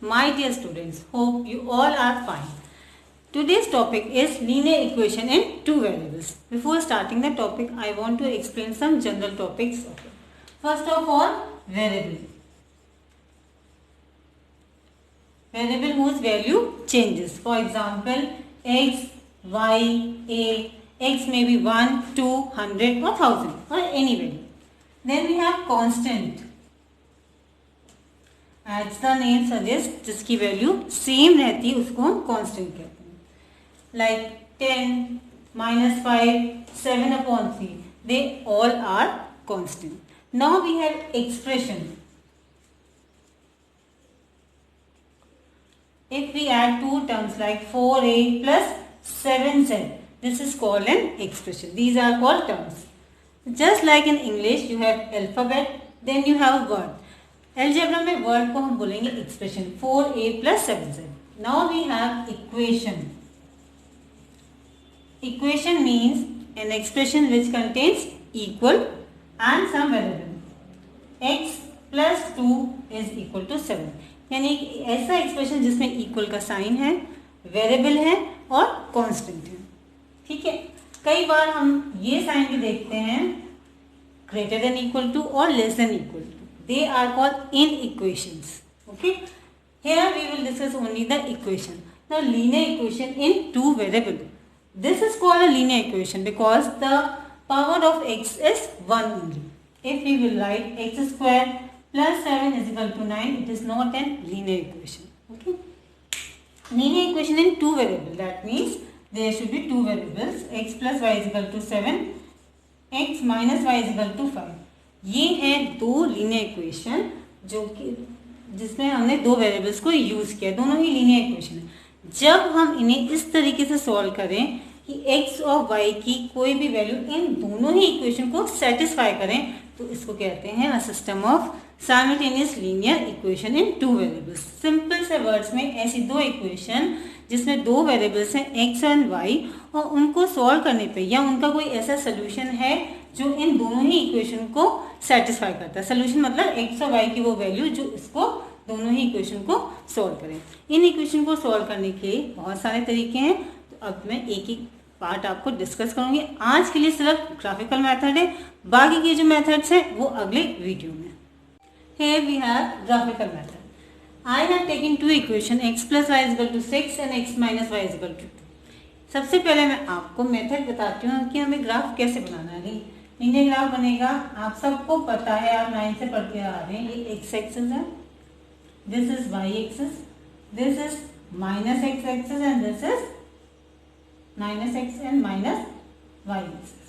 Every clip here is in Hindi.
My dear students, hope you all are fine. Today's topic is linear equation in two variables. Before starting the topic, I want to explain some general topics. First of all, variable. Variable whose value changes. For example, x, y, a. X may be 1, 2, 100 or 1000 or any value. Then we have constant. As the name suggests, जिसकी वैल्यू सेम रहती है उसको हम कांस्टेंट कहते हैं. Like 10, -5, 7/3. They all are constant. Now we have expression. If we add two terms like 4a plus 7z, this is called an expression. These are called terms. Just like in English, you have alphabet, then you have word. Algebra में word को हम बोलेंगे expression. 4a plus 7z. Now we have equation. Equation means an expression which contains equal and some variable. X plus 2 is equal to 7. यानी ऐसा एक्सप्रेशन जिसमें इक्वल का साइन है, वेरिएबल है और कांस्टेंट है. ठीक है. कई बार हम ये साइन भी देखते हैं ग्रेटर देन इक्वल टू और less than equal to. They are called inequations. Okay. Here we will discuss only the equation. The linear equation in two variable. This is called a linear equation because the power of x is 1 only. If we will write x square plus 7 is equal to 9, it is not an linear equation. Okay. Linear equation in two variable. That means there should be two variables. X plus y is equal to 7, x minus y is equal to 5. ये है दो लीनियर इक्वेशन जो कि जिसमें हमने दो वेरिएबल्स को यूज किया. दोनों ही लीनियर इक्वेशन है. जब हम इन्हें इस तरीके से सॉल्व करें कि x और y की कोई भी वैल्यू इन दोनों ही इक्वेशन को सेटिस्फाई करें तो इसको कहते हैं a system of simultaneous linear equation in two variables. Simple से वर्ड्स में ऐसी दो इक्वेशन जिसमें दो वेरिएबल्स हैं x एंड y और उनको सॉल्व करने पे या उनका कोई ऐसा सोल्यूशन है जो इन दोनों ही इक्वेशन को सेटिस्फाई करता है. सोल्यूशन मतलब x और y की वो वैल्यू जो इसको दोनों ही इक्वेशन को सॉल्व करें. इन इक्वेशन को सॉल्व करने के बहुत सारे तरीके हैं. तो अब मैं एक एक पार्ट आपको डिस्कस करूंगी. आज के लिए सिर्फ ग्राफिकल मेथड है, बाकी के जो मेथड्स हैं वो अगले वीडियो में. Here we have graphical method. I have taken two equation x plus y is equal to 6 and x minus y is equal to 2. सबसे पहले मैं आपको मेथड बताती हूँ कि हमें ग्राफ कैसे बनाना है. लीनियर ग्राफ बनेगा. आप सबको पता है, आप 9 से पढ़ के आ रहे हैं. ये x एक्सिस है, this is y axis, this is minus x axis and this is minus x and minus y axis.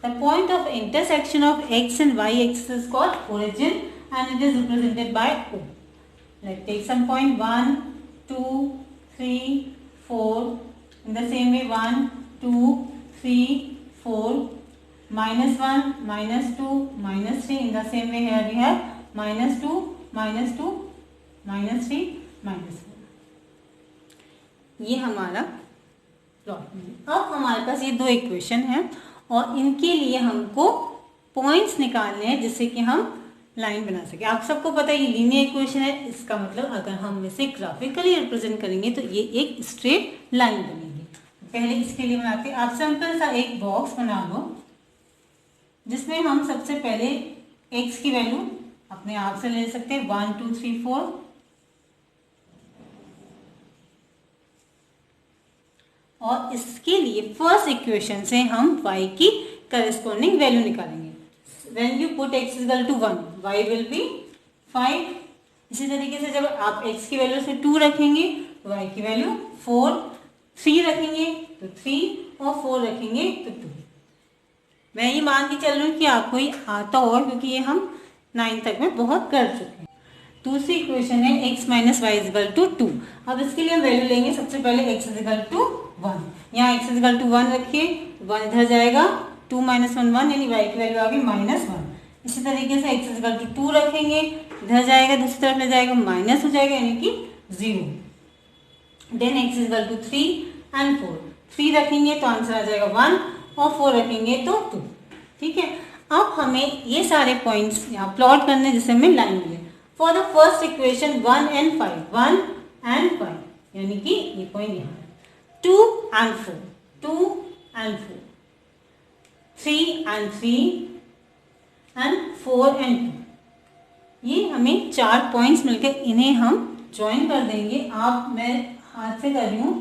The point of intersection of x and y axis is called origin and it is represented by O. Let's take some point 1, 2, 3, 4. In the same way 1, 2, 3, 4. -1, -2, -3. In the same way here we have -2, -2, -3, -4. ये हमारा प्लॉट है. अब हमारे पास ये दो इक्वेशन है और इनके लिए हमको पॉइंट्स निकालने हैं जिससे कि हम लाइन बना सके. आप सबको पता है ये लीनियर इक्वेशन है. इसका मतलब अगर हम इसे ग्राफिकली रिप्रेजेंट करेंगे तो ये एक स्ट्रेट लाइन बनेगी. पहले इसके लिए बनाते हैं. आप सिंपल सा एक बॉक्स बना लो जिसमें हम सबसे पहले x की वैल्यू अपने आप से ले सकते हैं 1, 2, 3, 4 और इसके लिए फर्स्ट इक्वेशन से हम y की करस्पॉन्डिंग वैल्यू निकालेंगे. When you put x is equal to 1, y will be 5. इसी तरीके से जब आप x की वैल्यू से 2 रखेंगे तो y की वैल्यू 4, 3 रखेंगे तो 3 और 4 रखेंगे तो 2. मैं ये मान के चल रही हूँ कि आपको ये आता होगा क्योंकि ये हम 9 तक में बहुत कर चुके हैं. दूसरी इक्वेशन है x minus y is equal to 2. अब इसके लिए हम वैल्यू लेंगे. सबसे पहले x इज इक्वल टू 1. यहाँ x इज इक्वल टू 1 रखिए, 1 इधर जाएगा, 2 - 1 1 यानी y की वैल्यू आ गई -1. इसी तरीके से x इज इक्वल टू 2 रखेंगे, इधर जाएगा, दूसरी तरफ ले जाएगा, माइनस हो जाएगा यानी कि 0. Then x is equal to 3 and 4. 3 रखेंगे तो आंसर आ जाएगा 1 और 4 रखेंगे तो 2. ठीक है. अब हमें ये सारे पॉइंट्स यहाँ प्लॉट करने जिससे हमें लाइन मिले. For the first equation 1 and 5 यानी कि ये पॉइंट यहाँ है, 2 and 4 3 and 3 and 4 and 2, ये हमें 4 पॉइंट्स मिलकर इन्हें हम ज्वाइन कर देंगे। मैं हाथ से कर रही हूँ,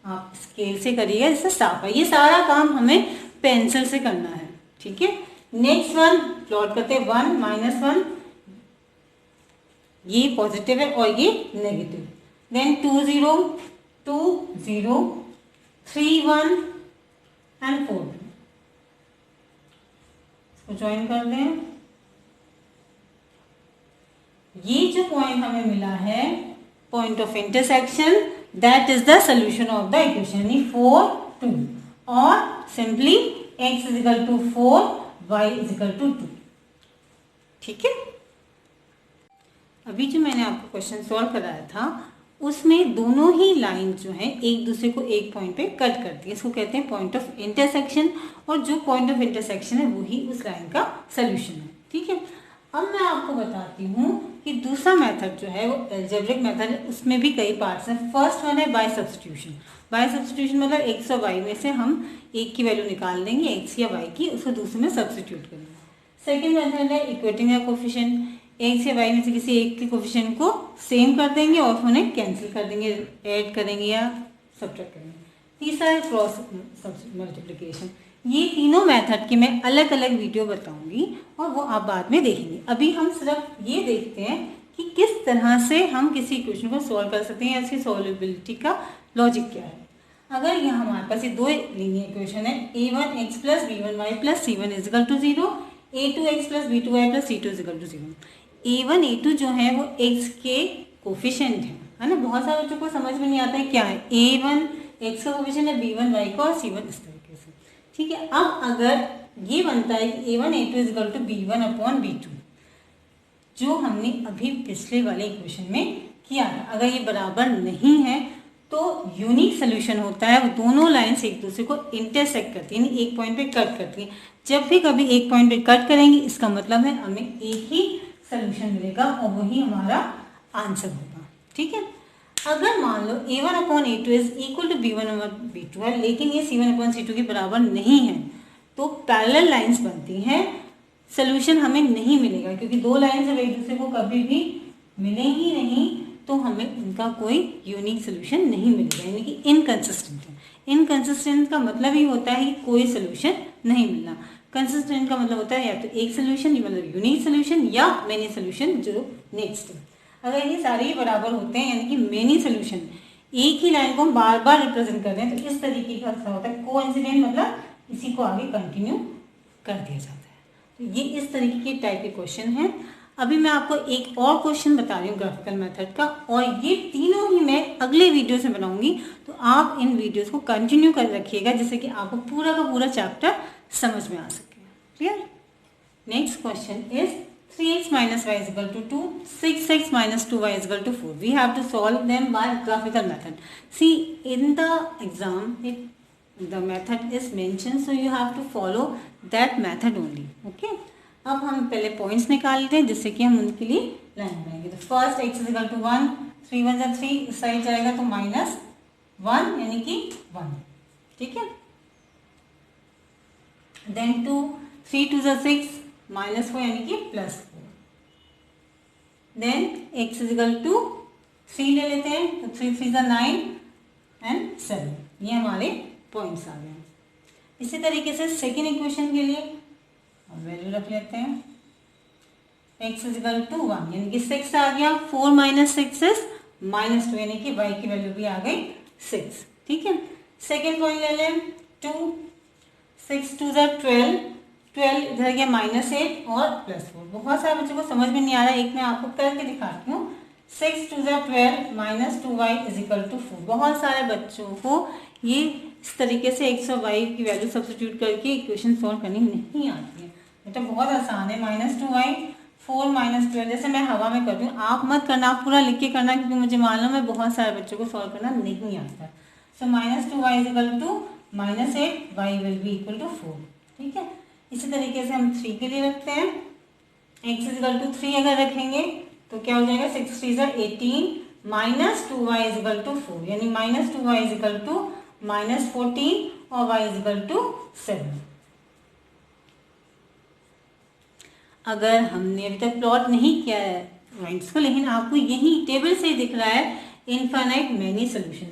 आप स्केल से करिएगा, जिससे साफ है। ये सारा काम हमें पेंसिल से करना है, ठीक है। नेक्स्ट वन प्लॉट करते हैं, 1 -1, ये पॉजिटिव है और ये नेगेटिव। देन 2 0 2 0 3 1 एंड 4 2, इसको ज्वाइन कर दें। ये जो पॉइंट हमें मिला है, point of intersection, that is the solution of the equation, यानी 4 2, और सिंपली x = 4 y = 2, ठीक है। अभी जो मैंने आपको क्वेश्चन सॉल्व कराया था उसमें दोनों ही लाइन जो है एक दूसरे को एक पॉइंट पे कट करती है, इसको कहते हैं पॉइंट ऑफ इंटरसेक्शन, और जो पॉइंट ऑफ इंटरसेक्शन है वही उस लाइन का सोल्यूशन है, ठीक है। अब मैं आपको बताती हूँ कि दूसरा मेथड जो है वो अलजेब्रिक मेथड है, उसमें भी कई पार्ट्स हैं। फर्स्ट वन है बाय सब्स्टिट्यूशन। बाय सब्स्टिट्यूशन मतलब x और y में से हम एक की वैल्यू निकाल लेंगे, x या y की, उसको दूसरे में सब्स्टिट्यूट करेंगे। सेकेंड मेथड है इक्वेटिंग द कोफिशिएंट, x या y में से किसी एक के कोफिशिएंट को सेम कर देंगे और उन्हें कैंसिल कर देंगे, ऐड करेंगे या सब्ट्रैक्ट करेंगे। तीसरा है क्रॉस मल्टीप्लिकेशन। ये तीनों मेथड की मैं अलग अलग वीडियो बताऊंगी और वो आप बाद में देखेंगे। अभी हम सिर्फ ये देखते हैं कि किस तरह से हम किसी इक्वेशन को सॉल्व कर सकते हैं या इसकी सॉल्वेबिलिटी का लॉजिक क्या है। अगर यहाँ हमारे पास ये दो लीनियर इक्वेशन है, a1x + b1y + c1 = 0, a2x + b2y + c2 = 0। a1 a2 जो है वो x के कोफिशिएंट है ना। बहुत सारे बच्चों को समझ में नहीं आता है क्या है। a1 x का कोफिशिएंट है, b1 y का, और c1 इस तरीके से, ठीक है। अब अगर ये बनता है कि a1 a2 = b1/b2, जो हमने अभी पिछले वाले इक्वेशन में किया है, अगर ये बराबर नहीं है तो यूनिक सोल्यूशन होता है, वो दोनों लाइन्स एक दूसरे को इंटरसेक्ट करती है, यानी एक पॉइंट पे कट करती है। जब भी कभी एक पॉइंट पे कट करेंगे इसका मतलब है हमें एक ही सोल्यूशन मिलेगा और वही हमारा आंसर होगा, ठीक है। अगर मान लो a1/a2 = b1/b2 है, लेकिन ये c1/c2 के बराबर नहीं है, तो पैरेलल लाइंस बनती हैं, सोल्यूशन हमें नहीं मिलेगा, क्योंकि दो लाइन जब एक दूसरे को कभी भी मिलेंगी नहीं तो हमें उनका कोई यूनिक सोल्यूशन नहीं मिलेगा, यानी कि इनकंसिस्टेंट है। इनकंसिस्टेंट का मतलब ही होता है कि कोई सोल्यूशन नहीं मिलना। कंसिस्टेंट का मतलब होता है या तो एक सोल्यूशन, मतलब यूनिक सोल्यूशन, या मेनी सोल्यूशन जो नेक्स्ट है। अगर ये सारे बराबर होते हैं यानी कि मेनी सोल्यूशन, एक ही लाइन को हम बार बार रिप्रेजेंट कर रहे हैं, तो इस तरीके का होता है कोइंसिडेंट, मतलब इसी को आगे कंटिन्यू कर दिया जाता है। तो ये इस तरीके के टाइप के क्वेश्चन हैं। अभी मैं आपको एक और क्वेश्चन बता रही हूँ ग्राफिकल मेथड का, और ये तीनों ही मैं अगले वीडियो से बनाऊंगी, तो आप इन वीडियोस को कंटिन्यू कर रखिएगा जिससे कि आपको पूरा का पूरा चैप्टर समझ में आ सके। Clear? Next question is 3x - y = 2, 6x - 2y = 4. We have to solve them by graphical method. See, in the exam, the method is mentioned, so you have to follow that method only. Okay? अब हम पहले पॉइंट्स निकाल लेते हैं जिससे कि हम उनके लिए लाइन बनाएंगे। तो फर्स्ट x = 1, 3 1 = 3, इस साइड जाएगा तो -1 यानी कि 1, ठीक है। देन 2, 3 2 = 6, -4 यानी कि +4। देन x = 3 ले लेते हैं, तो 3 3 = 9 एंड 7, ये हमारे पॉइंट्स आ गए। इसी तरीके से सेकेंड इक्वेशन के लिए वैल्यू रख लेते हैं, x = 1 यानी कि 6 आ गया, 4 - 6 is -2 यानी कि y की वैल्यू भी आ गई 6, ठीक है। सेकेंड पॉइंट ले लें, 2, 6 2 = 12, 12 इधर गया -8 और +4। बहुत सारे बच्चों को समझ में नहीं आ रहा है, एक मैं आपको करके दिखाती हूँ। 6 2 = 12 - 2y = 4। बहुत सारे बच्चों को ये इस तरीके से x और y की वैल्यू सब्स्टिट्यूट करके इक्वेशन सॉल्व करनी नहीं आती है। बेटा बहुत आसान है, -2y 4 - 12, जैसे मैं हवा में कर रही हूँ, आप मत करना, आप पूरा लिख के करना, क्योंकि मुझे मालूम है बहुत सारे बच्चों को सॉल्व करना नहीं आता है। सो -2y = -8, y विल बी = 4, ठीक है। इसी तरीके से हम 3 के लिए रखते हैं, x = 3 अगर रखेंगे तो क्या हो जाएगा 6 3 18 minus 2y is equal to 4, यानी minus 2y is equal to minus 14 और y इज इक्वल टू 7। अगर हमने अभी तक प्लॉट नहीं किया है पॉइंट्स को, लेकिन आपको यही टेबल से दिख रहा है इनफाइनाइट मैनी सोल्यूशन,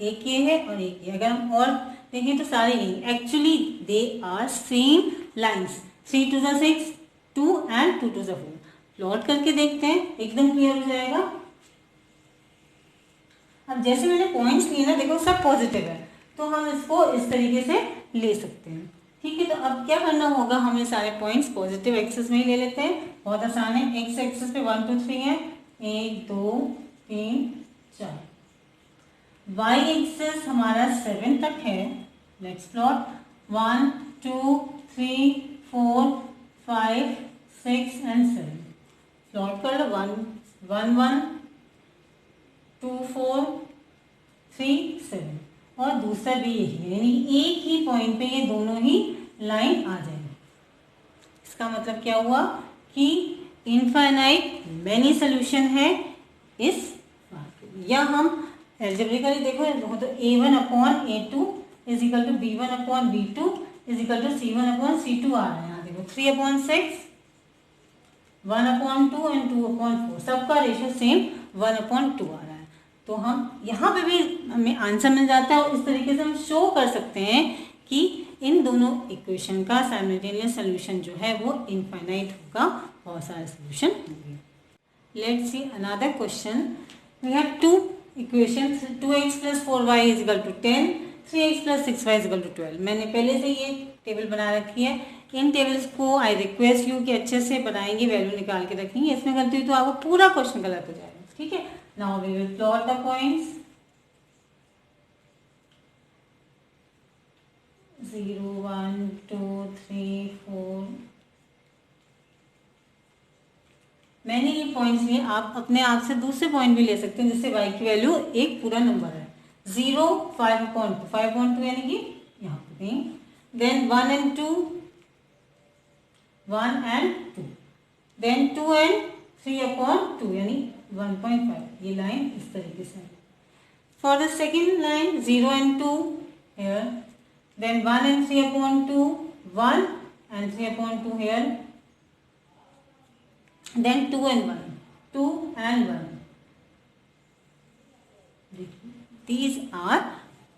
एक ये है और एक ये। अगर हम और देखें तो सारे यही, actually they are same lines, 3 2 6 2 and 2 2 4। Plot करके देखते हैं, एकदम क्लियर हो जाएगा। अब जैसे मैंने पॉइंट्स लिए ना, देखो सब पॉजिटिव है, तो हम इसको इस तरीके से ले सकते हैं। ठीक है, तो अब क्या करना होगा, हमें सारे पॉइंट्स पॉजिटिव एक्सिस में ही ले लेते हैं। बहुत आसान है, एक्स एक्सिस पे 1 2 3 है, 1 2 3 4। वाई एक्सिस हमारा 7 तक है। Let's plot 1 2 3 4 5 6 and 7। प्लॉट कर लो 1 1 1 2 4 3 7। और दूसरा भी यही है, यानी एक ही पॉइंट पे ये दोनों ही लाइन आ जाएंगे। इसका मतलब क्या हुआ कि इनफाइनाइट मैनी सोल्यूशन है इस बात के। या हम एल्जेब्रिकली देखो तो a1 upon a2 is equal to b1 upon b2 is equal to c1 upon c2 आ रहा है। यहाँ देखो 3 अपॉन 6, 1 अपॉन 2 एंड 2 अपॉन 4, सबका रेशियो सेम 1 अपॉन 2 आ रहा है। तो हम यहाँ पे भी हमें आंसर मिल जाता है और इस तरीके से हम शो कर सकते हैं कि इन दोनों इक्वेशन का साइमल्टेनियस सोल्यूशन जो है वो इनफाइनाइट होगा, बहुत सारे सोल्यूशन होंगे। Let's see another question. We have two equations, 2x + 4y is equal to 10, 3x + 6y is equal to 12। मैंने पहले से ये टेबल बना रखी है। इन टेबल्स को आई रिक्वेस्ट यू कि अच्छे से बनाएंगे, वैल्यू निकाल के रखेंगे। इसमें गलती हुई तो आपको पूरा क्वेश्चन गलत हो जाएगा। ठीक है, now we will plot the points 0 1 2 3 4। मैंने ये पॉइंट्स लिए, आप अपने आप से दूसरे पॉइंट भी ले सकते हैं, जिससे y की वैल्यू एक पूरा नंबर है। 0 5 अपॉन 2, 5 अपॉन 2 यानी कि यहाँ पे कहीं, then 1 and 2, 1 and 2, then 2 and 3 upon 2 यानी 1.5। ये लाइन इस तरीके से। For the second line 0 and 2 here, then 1 and 3 upon 2, 1 and 3 upon 2 here, then 2 and 1, 2 and 1. These are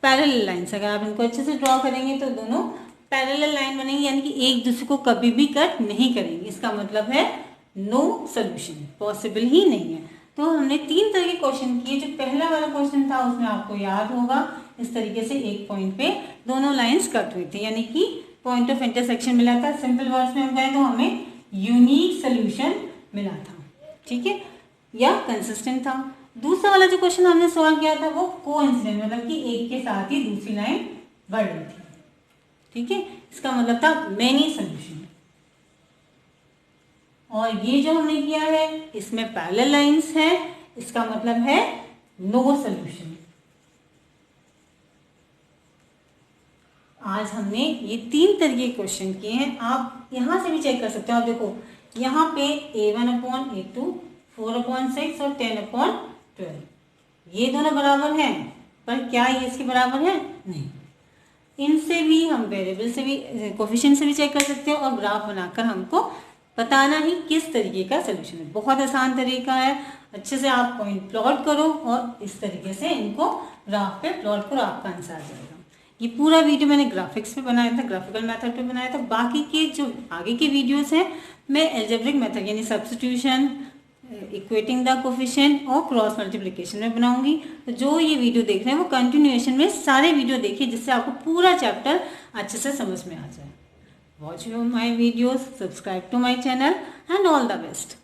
parallel lines। अगर आप इनको अच्छे से ड्रॉ करेंगे तो दोनों पैरेलल लाइन बनेंगी, यानी कि एक दूसरे को कभी भी कट नहीं करेंगे। इसका मतलब है नो सोल्यूशन, पॉसिबल ही नहीं है। तो हमने 3 तरह के क्वेश्चन किए। जो पहला वाला क्वेश्चन था उसमें आपको याद होगा इस तरीके से एक पॉइंट पे दोनों लाइंस कट हुई थी, यानी कि पॉइंट ऑफ इंटरसेक्शन मिला था। सिंपल वर्ड्स में हम कहें तो हमें यूनिक सोल्यूशन मिला था। ठीक है, या कंसिस्टेंट था। दूसरा वाला जो क्वेश्चन हमने सॉल्व किया था वो कोइंसिडेंट, मतलब कि एक के साथ ही दूसरी लाइन बढ़ रही थी। ठीक है, इसका मतलब था मेनी सोल्यूशन। और ये जो हमने किया है इसमें पैरेलल लाइंस है, इसका मतलब है नो सोल्यूशन। आज हमने ये 3 तरह के क्वेश्चन किए हैं। आप यहां से भी चेक कर सकते हो। आप देखो यहाँ पे a1 अपॉन a2, 4 अपॉन 6 और 10 अपॉन 12, ये दोनों बराबर हैं, पर क्या ये इसके बराबर है? नहीं। इनसे भी हम वेरिएबल से भी, कोफिशिएंट से भी चेक कर सकते हैं और ग्राफ बनाकर हमको बताना ही किस तरीके का सोल्यूशन है। बहुत आसान तरीका है। अच्छे से आप पॉइंट प्लॉट करो और इस तरीके से इनको ग्राफ पे प्लॉट करो, आपका आंसर आ जाएगा। ये पूरा वीडियो मैंने ग्राफिक्स पे बनाया था, ग्राफिकल मेथड पे बनाया था। बाकी के जो आगे के वीडियोस हैं मैं एल्जेब्रिक मेथड यानी सब्स्टिट्यूशन, इक्वेटिंग द कोफिशिएंट और क्रॉस मल्टीप्लिकेशन में बनाऊंगी। तो जो ये वीडियो देख रहे हैं वो कंटिन्यूएशन में सारे वीडियो देखिए, जिससे आपको पूरा चैप्टर अच्छे से समझ में आ जाए। Watch my videos, subscribe to my channel, and all the best.